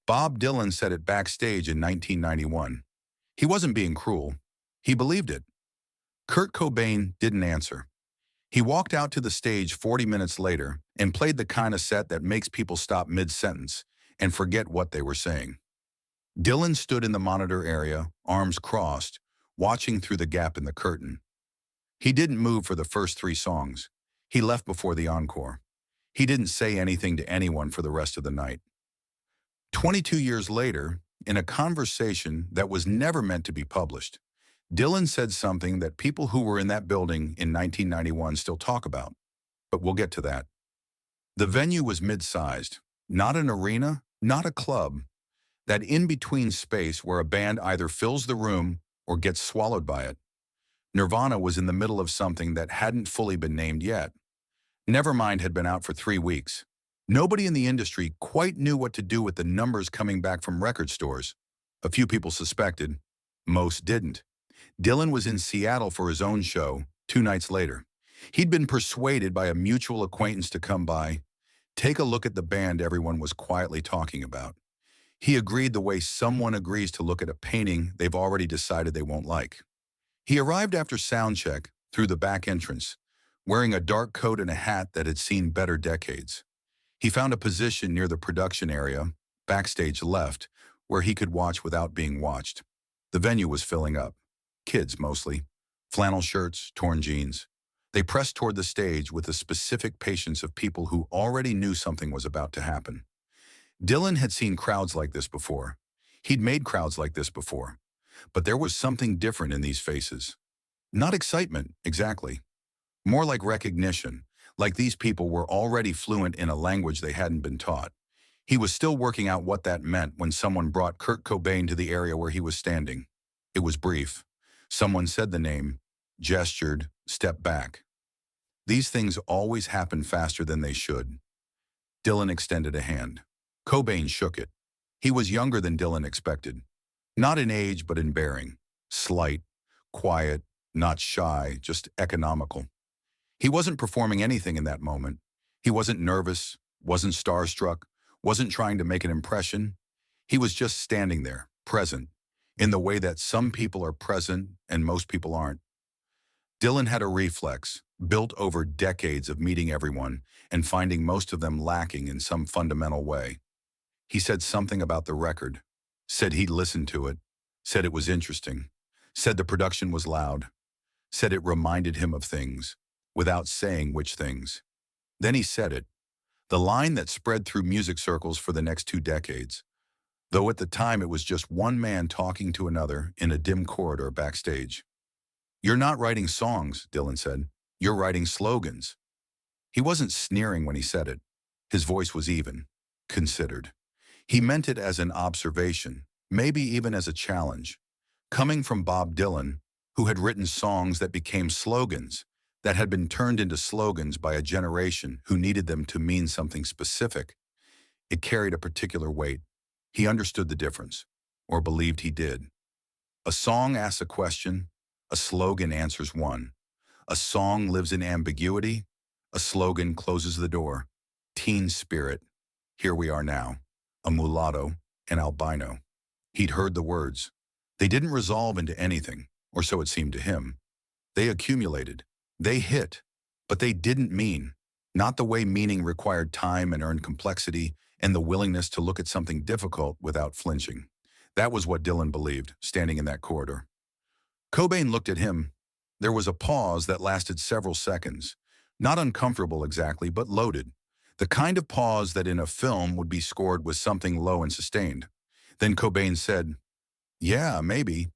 Bob Dylan said it backstage in 1991. He wasn't being cruel. He believed it. Kurt Cobain didn't answer. He walked out to the stage 40 minutes later and played the kind of set that makes people stop mid-sentence and forget what they were saying. Dylan stood in the monitor area, arms crossed, watching through the gap in the curtain. He didn't move for the first three songs. He left before the encore. He didn't say anything to anyone for the rest of the night. 22 years later, in a conversation that was never meant to be published, Dylan said something that people who were in that building in 1991 still talk about. But we'll get to that. The venue was mid-sized, not an arena, not a club, that in-between space where a band either fills the room or gets swallowed by it. Nirvana was in the middle of something that hadn't fully been named yet. Nevermind had been out for 3 weeks. Nobody in the industry quite knew what to do with the numbers coming back from record stores. A few people suspected. Most didn't. Dylan was in Seattle for his own show 2 nights later. He'd been persuaded by a mutual acquaintance to come by, take a look at the band everyone was quietly talking about. He agreed the way someone agrees to look at a painting they've already decided they won't like. He arrived after soundcheck through the back entrance, wearing a dark coat and a hat that had seen better decades. He found a position near the production area, backstage left, where he could watch without being watched. The venue was filling up. Kids mostly. Flannel shirts, torn jeans. They pressed toward the stage with the specific patience of people who already knew something was about to happen. Dylan had seen crowds like this before. He'd made crowds like this before. But there was something different in these faces. Not excitement, exactly. More like recognition, like these people were already fluent in a language they hadn't been taught. He was still working out what that meant when someone brought Kurt Cobain to the area where he was standing. It was brief. Someone said the name, gestured, stepped back. These things always happen faster than they should. Dylan extended a hand. Cobain shook it. He was younger than Dylan expected. Not in age, but in bearing. Slight, quiet, not shy, just economical. He wasn't performing anything in that moment. He wasn't nervous, wasn't starstruck, wasn't trying to make an impression. He was just standing there, present, in the way that some people are present and most people aren't. Dylan had a reflex, built over decades of meeting everyone and finding most of them lacking in some fundamental way. He said something about the record, said he'd listened to it, said it was interesting, said the production was loud, said it reminded him of things, without saying which things. Then he said it, the line that spread through music circles for the next 2 decades, though at the time it was just one man talking to another in a dim corridor backstage. "You're not writing songs," Dylan said. "You're writing slogans." He wasn't sneering when he said it. His voice was even, considered. He meant it as an observation, maybe even as a challenge, coming from Bob Dylan, who had written songs that became slogans, that had been turned into slogans by a generation who needed them to mean something specific. It carried a particular weight. He understood the difference, or believed he did. A song asks a question, a slogan answers one. A song lives in ambiguity, a slogan closes the door. Teen spirit, here we are now. A mulatto, an albino. He'd heard the words. They didn't resolve into anything, or so it seemed to him. They accumulated. They hit, but they didn't mean. Not the way meaning required time and earned complexity and the willingness to look at something difficult without flinching. That was what Dylan believed, standing in that corridor. Cobain looked at him. There was a pause that lasted several seconds. Not uncomfortable exactly, but loaded. The kind of pause that in a film would be scored with something low and sustained. Then Cobain said, "Yeah, maybe."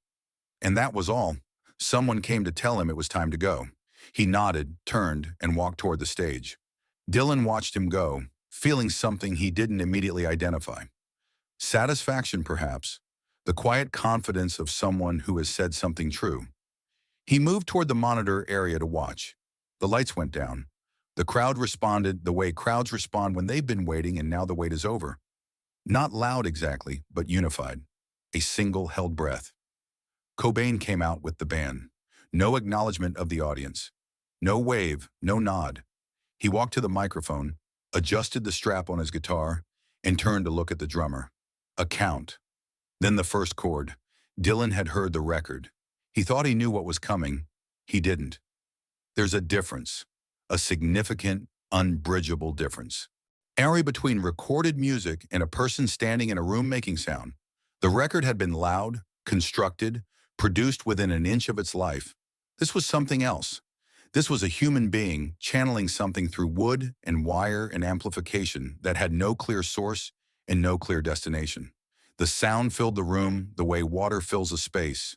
And that was all. Someone came to tell him it was time to go. He nodded, turned, and walked toward the stage. Dylan watched him go, feeling something he didn't immediately identify. Satisfaction, perhaps. The quiet confidence of someone who has said something true. He moved toward the monitor area to watch. The lights went down. The crowd responded the way crowds respond when they've been waiting and now the wait is over. Not loud exactly, but unified. A single held breath. Cobain came out with the band. No acknowledgement of the audience. No wave, no nod. He walked to the microphone, adjusted the strap on his guitar, and turned to look at the drummer. A count. Then the first chord. Dylan had heard the record. He thought he knew what was coming. He didn't. There's a difference. A significant, unbridgeable difference. Area between recorded music and a person standing in a room making sound. The record had been loud, constructed, produced within an inch of its life. This was something else. This was a human being channeling something through wood and wire and amplification that had no clear source and no clear destination. The sound filled the room the way water fills a space,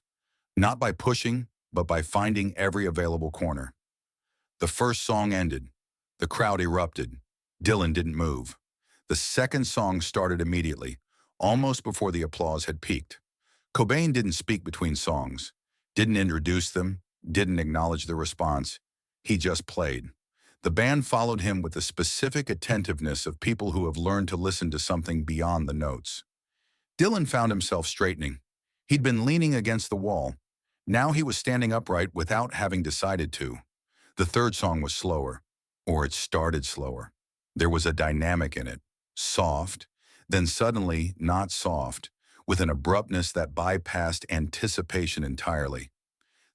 not by pushing, but by finding every available corner. The first song ended. The crowd erupted. Dylan didn't move. The second song started immediately, almost before the applause had peaked. Cobain didn't speak between songs, didn't introduce them, didn't acknowledge the response. He just played. The band followed him with the specific attentiveness of people who have learned to listen to something beyond the notes. Dylan found himself straightening. He'd been leaning against the wall. Now he was standing upright without having decided to. The third song was slower, or it started slower. There was a dynamic in it, soft, then suddenly not soft, with an abruptness that bypassed anticipation entirely.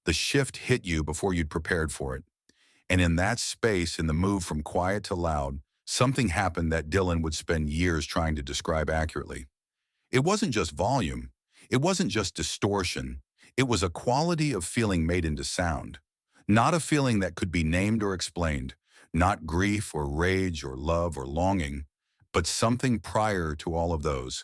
The shift hit you before you'd prepared for it. And in that space, in the move from quiet to loud, something happened that Dylan would spend years trying to describe accurately. It wasn't just volume. It wasn't just distortion. It was a quality of feeling made into sound. Not a feeling that could be named or explained, not grief or rage or love or longing, but something prior to all of those.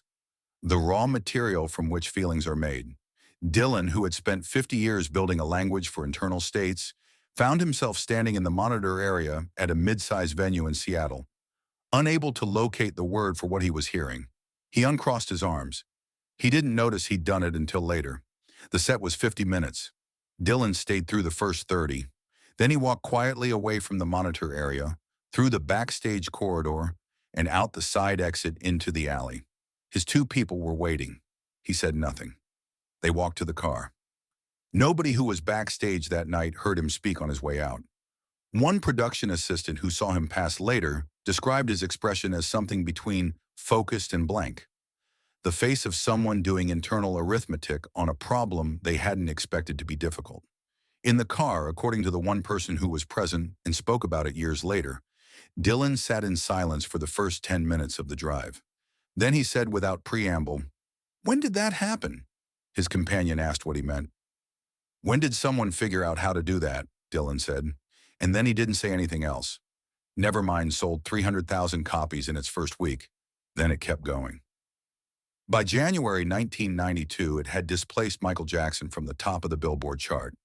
The raw material from which feelings are made. Dylan, who had spent 50 years building a language for internal states, found himself standing in the monitor area at a mid-sized venue in Seattle, unable to locate the word for what he was hearing. He uncrossed his arms. He didn't notice he'd done it until later. The set was 50 minutes. Dylan stayed through the first 30. Then he walked quietly away from the monitor area, through the backstage corridor, and out the side exit into the alley. His two people were waiting. He said nothing. They walked to the car. Nobody who was backstage that night heard him speak on his way out. One production assistant who saw him pass later described his expression as something between focused and blank. The face of someone doing internal arithmetic on a problem they hadn't expected to be difficult. In the car, according to the one person who was present and spoke about it years later, Dylan sat in silence for the first 10 minutes of the drive. Then he said without preamble, "When did that happen?" His companion asked what he meant. "When did someone figure out how to do that?" Dylan said. And then he didn't say anything else. Nevermind sold 300,000 copies in its first week. Then it kept going. By January 1992, it had displaced Michael Jackson from the top of the Billboard chart.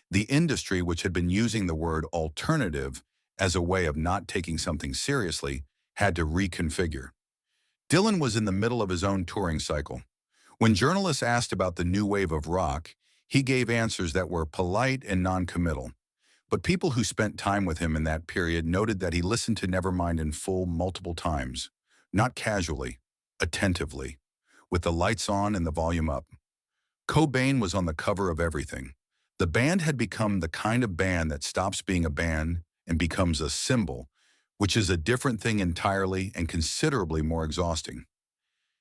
The industry, which had been using the word alternative as a way of not taking something seriously, had to reconfigure. Dylan was in the middle of his own touring cycle. When journalists asked about the new wave of rock, he gave answers that were polite and non-committal. But people who spent time with him in that period noted that he listened to Nevermind in full multiple times, not casually, attentively, with the lights on and the volume up. Cobain was on the cover of everything. The band had become the kind of band that stops being a band and becomes a symbol, which is a different thing entirely and considerably more exhausting.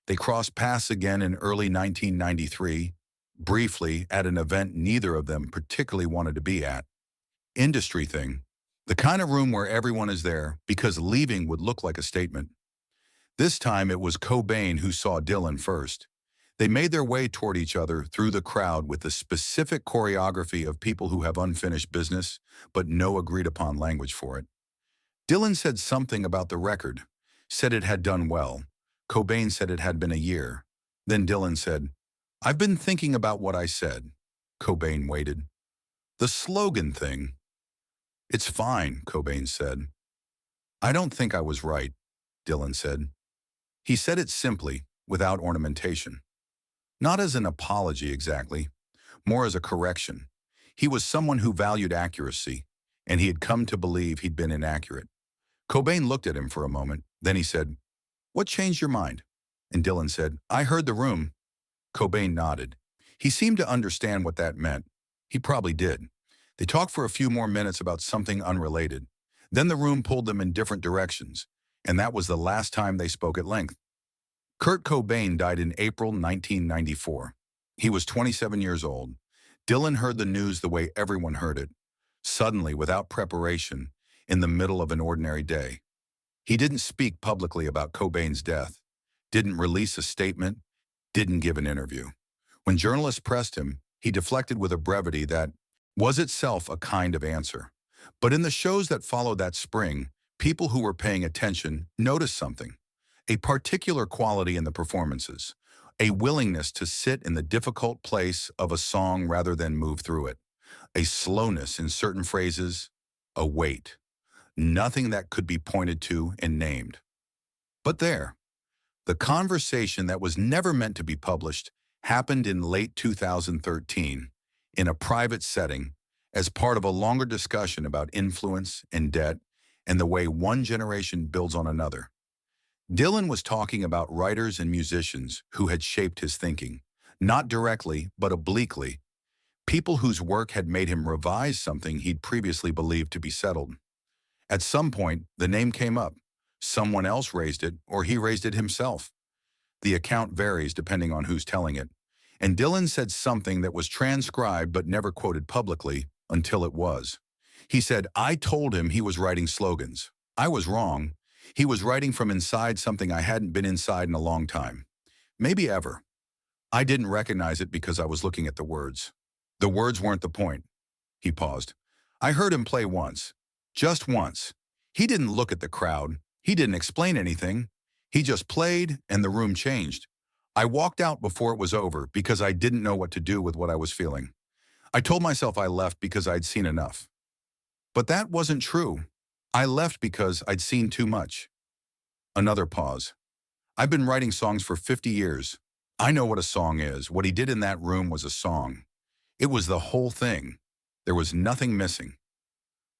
They crossed paths again in early 1993, briefly at an event neither of them particularly wanted to be at. Industry thing. The kind of room where everyone is there because leaving would look like a statement. This time it was Cobain who saw Dylan first. They made their way toward each other through the crowd with the specific choreography of people who have unfinished business, but no agreed-upon language for it. Dylan said something about the record, said it had done well. Cobain said it had been a year. Then Dylan said, "I've been thinking about what I said." Cobain waited. "The slogan thing." "It's fine," Cobain said. "I don't think I was right," Dylan said. He said it simply, without ornamentation. Not as an apology exactly, more as a correction. He was someone who valued accuracy, and he had come to believe he'd been inaccurate. Cobain looked at him for a moment, then he said, "What changed your mind?" And Dylan said, "I heard the room." Cobain nodded. He seemed to understand what that meant. He probably did. They talked for a few more minutes about something unrelated. Then the room pulled them in different directions, and that was the last time they spoke at length. Kurt Cobain died in April 1994. He was 27 years old. Dylan heard the news the way everyone heard it, suddenly, without preparation, in the middle of an ordinary day. He didn't speak publicly about Cobain's death, didn't release a statement, didn't give an interview. When journalists pressed him, he deflected with a brevity that was itself a kind of answer. But in the shows that followed that spring, people who were paying attention noticed something, a particular quality in the performances, a willingness to sit in the difficult place of a song rather than move through it, a slowness in certain phrases, a weight, nothing that could be pointed to and named. But there, the conversation that was never meant to be published happened in late 2013 in a private setting as part of a longer discussion about influence and debt and the way one generation builds on another. Dylan was talking about writers and musicians who had shaped his thinking, not directly, but obliquely, people whose work had made him revise something he'd previously believed to be settled. At some point, the name came up. Someone else raised it, or he raised it himself. The account varies depending on who's telling it. And Dylan said something that was transcribed but never quoted publicly until it was. He said, "I told him he was writing slogans. I was wrong. He was writing from inside something I hadn't been inside in a long time. Maybe ever. I didn't recognize it because I was looking at the words. The words weren't the point." He paused. "I heard him play once. Just once. He didn't look at the crowd. He didn't explain anything. He just played and the room changed. I walked out before it was over because I didn't know what to do with what I was feeling. I told myself I left because I'd seen enough. But that wasn't true. I left because I'd seen too much." Another pause. "I've been writing songs for 50 years. I know what a song is. What he did in that room was a song. It was the whole thing. There was nothing missing."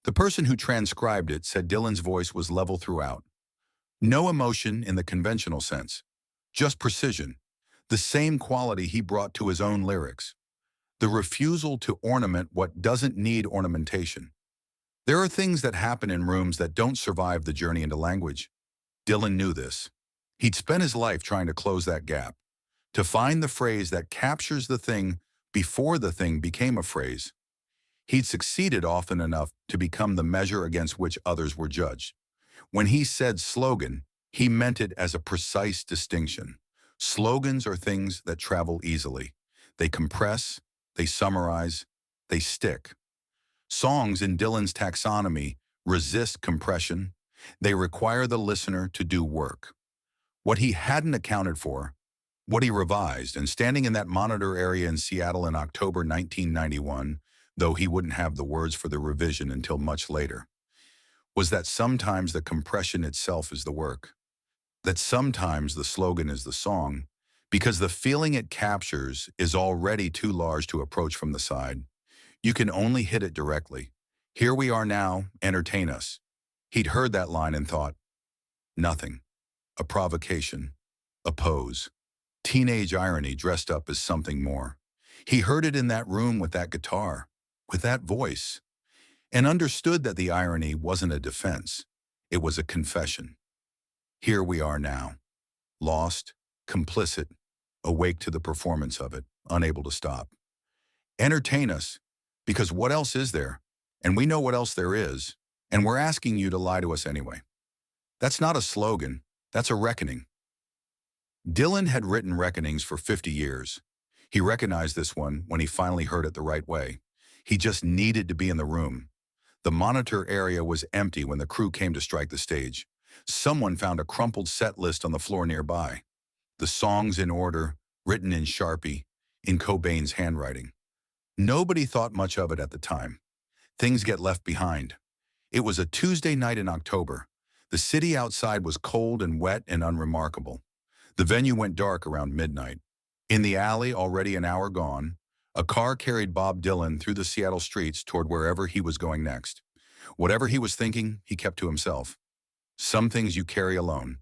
The person who transcribed it said Dylan's voice was level throughout. No emotion in the conventional sense, just precision, the same quality he brought to his own lyrics, the refusal to ornament what doesn't need ornamentation. There are things that happen in rooms that don't survive the journey into language. Dylan knew this. He'd spent his life trying to close that gap, to find the phrase that captures the thing before the thing became a phrase. He'd succeeded often enough to become the measure against which others were judged. When he said slogan, he meant it as a precise distinction. Slogans are things that travel easily. They compress, they summarize, they stick. Songs in Dylan's taxonomy resist compression. They require the listener to do work. What he hadn't accounted for, what he revised, and standing in that monitor area in Seattle in October 1991, though he wouldn't have the words for the revision until much later, was that sometimes the compression itself is the work, that sometimes the slogan is the song, because the feeling it captures is already too large to approach from the side. You can only hit it directly. "Here we are now, entertain us." He'd heard that line and thought, nothing. A provocation, a pose, teenage irony dressed up as something more. He heard it in that room with that guitar, with that voice, and understood that the irony wasn't a defense. It was a confession. Here we are now, lost, complicit, awake to the performance of it, unable to stop. Entertain us, because what else is there? And we know what else there is, and we're asking you to lie to us anyway. That's not a slogan, that's a reckoning. Dylan had written reckonings for 50 years. He recognized this one when he finally heard it the right way. He just needed to be in the room. The monitor area was empty when the crew came to strike the stage. Someone found a crumpled set list on the floor nearby. The songs in order, written in Sharpie, in Cobain's handwriting. Nobody thought much of it at the time. Things get left behind. It was a Tuesday night in October. The city outside was cold and wet and unremarkable. The venue went dark around midnight. In the alley, already an hour gone, a car carried Bob Dylan through the Seattle streets toward wherever he was going next. Whatever he was thinking, he kept to himself. Some things you carry alone.